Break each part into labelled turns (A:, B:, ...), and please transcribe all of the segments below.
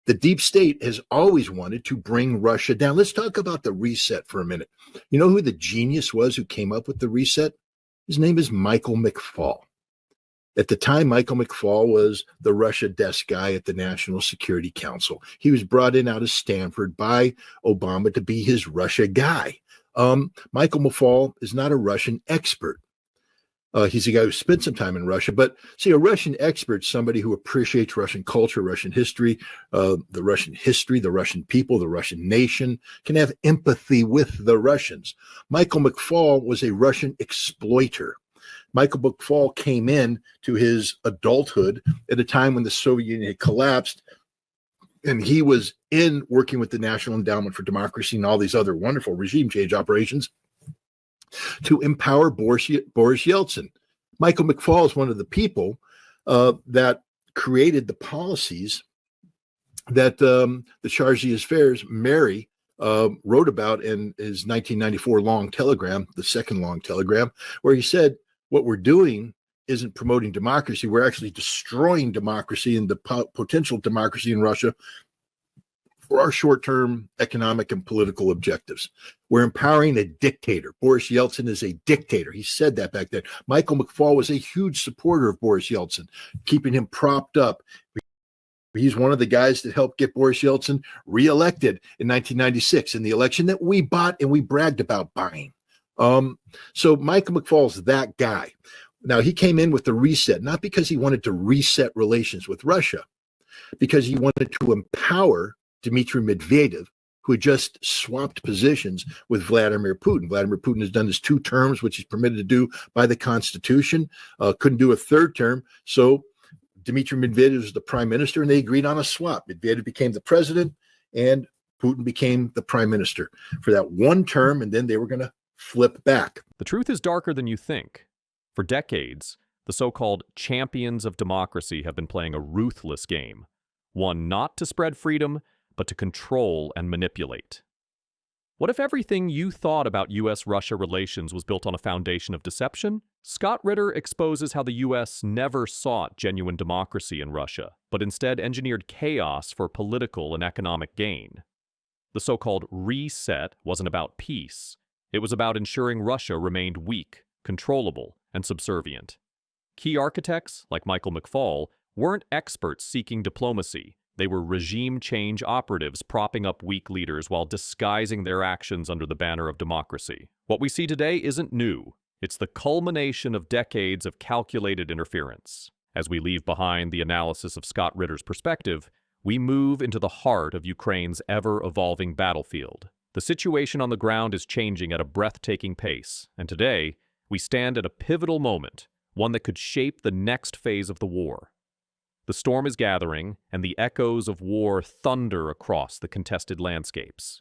A: The deep state has always wanted to bring Russia down. Let's talk about the reset for a minute. You know who the genius was who came up with the reset? His name is Michael McFaul. At the time, Michael McFaul was the Russia desk guy at the National Security Council. He was brought in out of Stanford by Obama to be his Russia guy. Michael McFaul is not a Russian expert. He's a guy who spent some time in Russia, but see, a Russian expert, somebody who appreciates Russian culture, Russian history, the Russian people, the Russian nation, can have empathy with the Russians. Michael McFaul was a Russian exploiter. Michael McFaul came in to his adulthood at a time when the Soviet Union had collapsed, and he was in working with the National Endowment for Democracy and all these other wonderful regime change operations to empower Boris Yeltsin. Michael McFaul is one of the people that created the policies that the Charge d'Affaires, Mary, wrote about in his 1994 long telegram, the second long telegram, where he said, what we're doing isn't promoting democracy. We're actually destroying democracy and the potential democracy in Russia for our short-term economic and political objectives. We're empowering a dictator. Boris Yeltsin is a dictator. He said that back then. Michael McFaul was a huge supporter of Boris Yeltsin, keeping him propped up. He's one of the guys that helped get Boris Yeltsin reelected in 1996 in the election that we bought and we bragged about buying. So Michael McFaul's that guy. Now, he came in with the reset, not because he wanted to reset relations with Russia, because he wanted to empower Dmitry Medvedev, who had just swapped positions with Vladimir Putin. Vladimir Putin has done his 2 terms, which he's permitted to do by the Constitution, couldn't do a 3rd term. So Dmitry Medvedev was the prime minister, and they agreed on a swap. Medvedev became the president, and Putin became the prime minister for that 1 term, and then they were going to flip back.
B: The truth is darker than you think. For decades, the so-called champions of democracy have been playing a ruthless game, one not to spread freedom, but to control and manipulate. What if everything you thought about U.S.-Russia relations was built on a foundation of deception? Scott Ritter exposes how the U.S. never sought genuine democracy in Russia, but instead engineered chaos for political and economic gain. The so-called reset wasn't about peace. It was about ensuring Russia remained weak, controllable, and subservient. Key architects, like Michael McFaul, weren't experts seeking diplomacy. They were regime change operatives propping up weak leaders while disguising their actions under the banner of democracy. What we see today isn't new. It's the culmination of decades of calculated interference. As we leave behind the analysis of Scott Ritter's perspective, we move into the heart of Ukraine's ever-evolving battlefield. The situation on the ground is changing at a breathtaking pace, and today, we stand at a pivotal moment, one that could shape the next phase of the war. The storm is gathering, and the echoes of war thunder across the contested landscapes.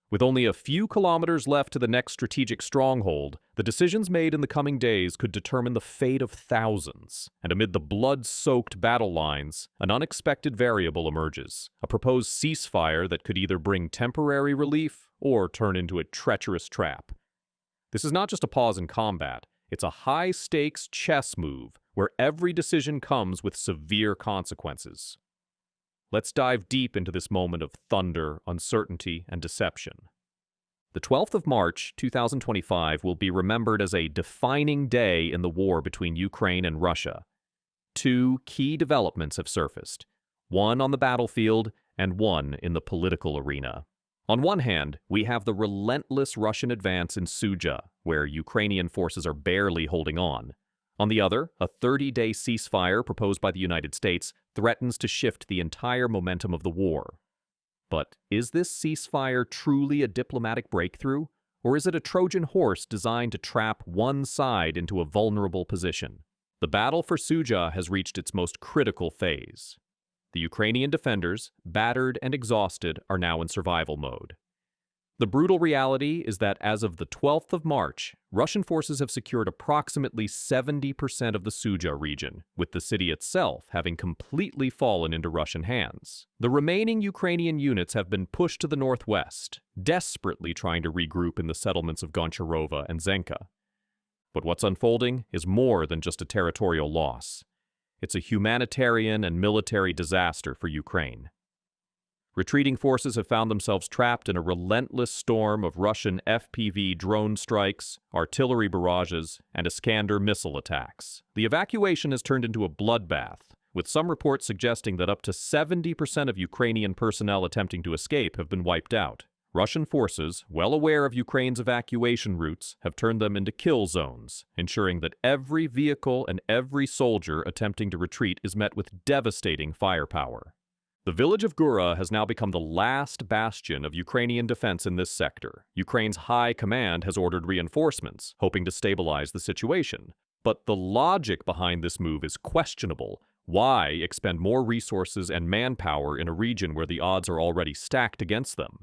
B: With only a few kilometers left to the next strategic stronghold, the decisions made in the coming days could determine the fate of thousands. And amid the blood-soaked battle lines, an unexpected variable emerges, a proposed ceasefire that could either bring temporary relief or turn into a treacherous trap. This is not just a pause in combat, it's a high-stakes chess move where every decision comes with severe consequences. Let's dive deep into this moment of thunder, uncertainty, and deception. The 12th of March, 2025 will be remembered as a defining day in the war between Ukraine and Russia. 2 key developments have surfaced, one on the battlefield and one in the political arena. On one hand, we have the relentless Russian advance in Sudzha, where Ukrainian forces are barely holding on. On the other, a 30-day ceasefire proposed by the United States threatens to shift the entire momentum of the war. But is this ceasefire truly a diplomatic breakthrough, or is it a Trojan horse designed to trap one side into a vulnerable position? The battle for Sudzha has reached its most critical phase. The Ukrainian defenders, battered and exhausted, are now in survival mode. The brutal reality is that as of the 12th of March, Russian forces have secured approximately 70% of the Sudzha region, with the city itself having completely fallen into Russian hands. The remaining Ukrainian units have been pushed to the northwest, desperately trying to regroup in the settlements of Goncharova and Zenka. But what's unfolding is more than just a territorial loss. It's a humanitarian and military disaster for Ukraine. Retreating forces have found themselves trapped in a relentless storm of Russian FPV drone strikes, artillery barrages, and Iskander missile attacks. The evacuation has turned into a bloodbath, with some reports suggesting that up to 70% of Ukrainian personnel attempting to escape have been wiped out. Russian forces, well aware of Ukraine's evacuation routes, have turned them into kill zones, ensuring that every vehicle and every soldier attempting to retreat is met with devastating firepower. The village of Gura has now become the last bastion of Ukrainian defense in this sector. Ukraine's high command has ordered reinforcements, hoping to stabilize the situation. But the logic behind this move is questionable. Why expend more resources and manpower in a region where the odds are already stacked against them?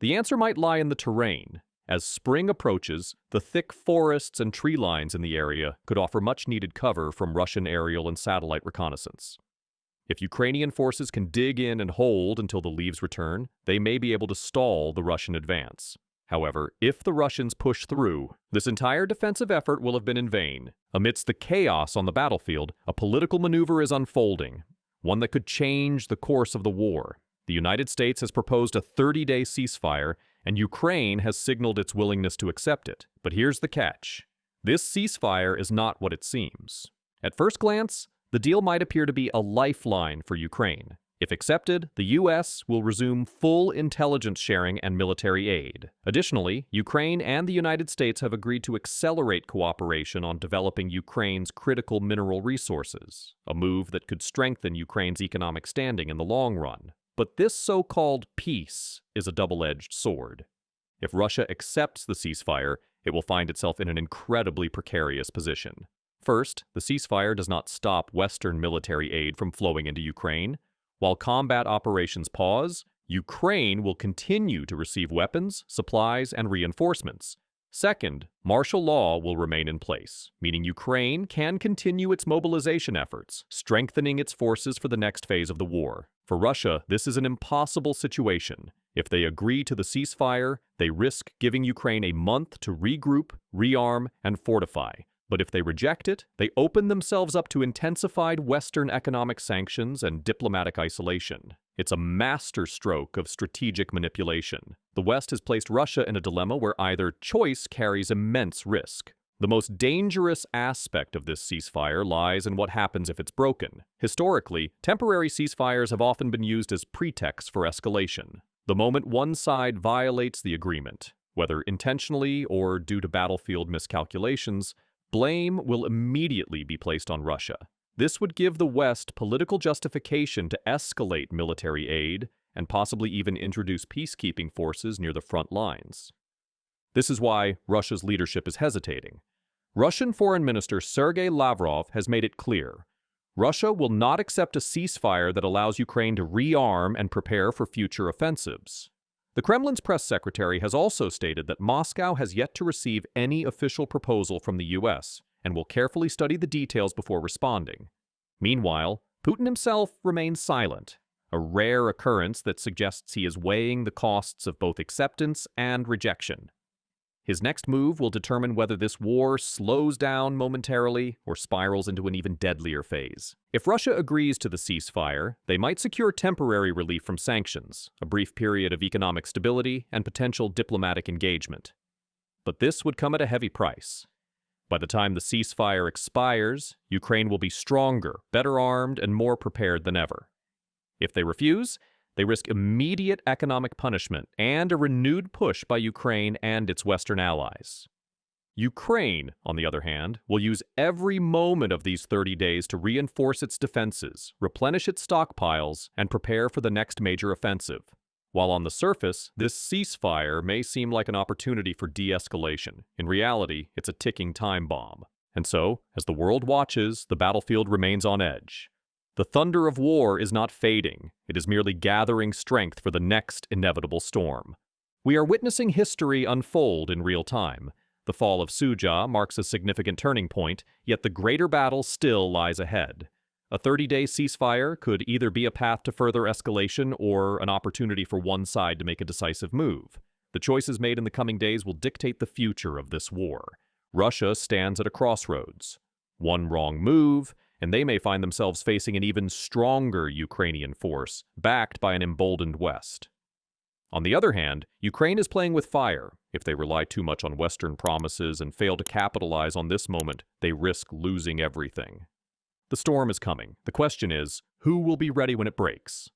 B: The answer might lie in the terrain. As spring approaches, the thick forests and tree lines in the area could offer much-needed cover from Russian aerial and satellite reconnaissance. If Ukrainian forces can dig in and hold until the leaves return, they may be able to stall the Russian advance. However, if the Russians push through, this entire defensive effort will have been in vain. Amidst the chaos on the battlefield, a political maneuver is unfolding, one that could change the course of the war. The United States has proposed a 30-day ceasefire, and Ukraine has signaled its willingness to accept it. But here's the catch. This ceasefire is not what it seems. At first glance, the deal might appear to be a lifeline for Ukraine. If accepted, the U.S. will resume full intelligence sharing and military aid. Additionally, Ukraine and the United States have agreed to accelerate cooperation on developing Ukraine's critical mineral resources, a move that could strengthen Ukraine's economic standing in the long run. But this so-called peace is a double-edged sword. If Russia accepts the ceasefire, it will find itself in an incredibly precarious position. First, the ceasefire does not stop Western military aid from flowing into Ukraine. While combat operations pause, Ukraine will continue to receive weapons, supplies, and reinforcements. Second, martial law will remain in place, meaning Ukraine can continue its mobilization efforts, strengthening its forces for the next phase of the war. For Russia, this is an impossible situation. If they agree to the ceasefire, they risk giving Ukraine a month to regroup, rearm, and fortify. But if they reject it, they open themselves up to intensified Western economic sanctions and diplomatic isolation. It's a masterstroke of strategic manipulation. The West has placed Russia in a dilemma where either choice carries immense risk. The most dangerous aspect of this ceasefire lies in what happens if it's broken. Historically, temporary ceasefires have often been used as pretexts for escalation. The moment one side violates the agreement, whether intentionally or due to battlefield miscalculations, blame will immediately be placed on Russia. This would give the West political justification to escalate military aid and possibly even introduce peacekeeping forces near the front lines. This is why Russia's leadership is hesitating. Russian Foreign Minister Sergei Lavrov has made it clear. Russia will not accept a ceasefire that allows Ukraine to rearm and prepare for future offensives. The Kremlin's press secretary has also stated that Moscow has yet to receive any official proposal from the U.S. and will carefully study the details before responding. Meanwhile, Putin himself remains silent, a rare occurrence that suggests he is weighing the costs of both acceptance and rejection. His next move will determine whether this war slows down momentarily or spirals into an even deadlier phase. If Russia agrees to the ceasefire, they might secure temporary relief from sanctions, a brief period of economic stability, and potential diplomatic engagement. But this would come at a heavy price. By the time the ceasefire expires, Ukraine will be stronger, better armed, and more prepared than ever. If they refuse, they risk immediate economic punishment and a renewed push by Ukraine and its Western allies. Ukraine, on the other hand, will use every moment of these 30 days to reinforce its defenses, replenish its stockpiles, and prepare for the next major offensive. While on the surface, this ceasefire may seem like an opportunity for de-escalation, in reality, it's a ticking time bomb. And so, as the world watches, the battlefield remains on edge. The thunder of war is not fading, it is merely gathering strength for the next inevitable storm. We are witnessing history unfold in real time. The fall of Suja marks a significant turning point, yet the greater battle still lies ahead. A 30-day ceasefire could either be a path to further escalation or an opportunity for one side to make a decisive move. The choices made in the coming days will dictate the future of this war. Russia stands at a crossroads. One wrong move, and they may find themselves facing an even stronger Ukrainian force, backed by an emboldened West. On the other hand, Ukraine is playing with fire. If they rely too much on Western promises and fail to capitalize on this moment, they risk losing everything. The storm is coming. The question is, who will be ready when it breaks?